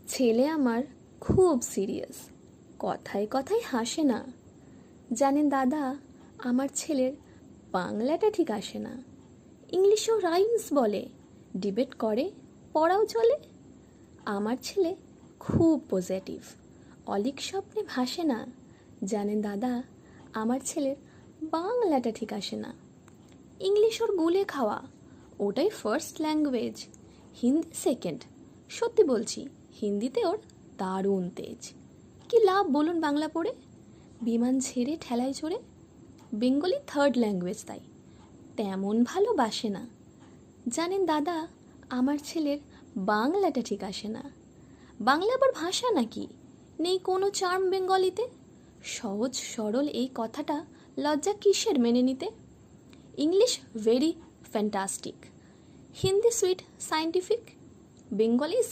ছেলে আমার খুব সিরিয়াস, কথায় কথায় হাসে না। জানেন দাদা, আমার ছেলের বাংলাটা ঠিক আসে না। ইংলিশেও রাইমস বলে, ডিবেট করে, পড়াও চলে। আমার ছেলে খুব পজিটিভ, অলিক স্বপ্নে ভাসে না। জানেন দাদা, আমার ছেলের বাংলাটা ঠিক আসে না। ইংলিশ ওর গুলে খাওয়া, ওটাই ফার্স্ট ল্যাঙ্গুয়েজ, হিন্দি সেকেন্ড। সত্যি বলছি, হিন্দিতে ওর দারুণ তেজ। কি লাভ বলুন বাংলা পড়ে, বিমান ছেড়ে ঠেলায় চড়ে। বেঙ্গলি থার্ড ল্যাঙ্গুয়েজ, তাই তেমন ভালোবাসে না। জানেন দাদা, আমার ছেলের বাংলাটা ঠিক আসে না। বাংলা আবার ভাষা নাকি, নেই কোনো চার্ম বেঙ্গলিতে। সহজ সরল এই কথাটা লজ্জা কিসের মেনে নিতে। English very fantastic, Hindi sweet scientific, Bengali is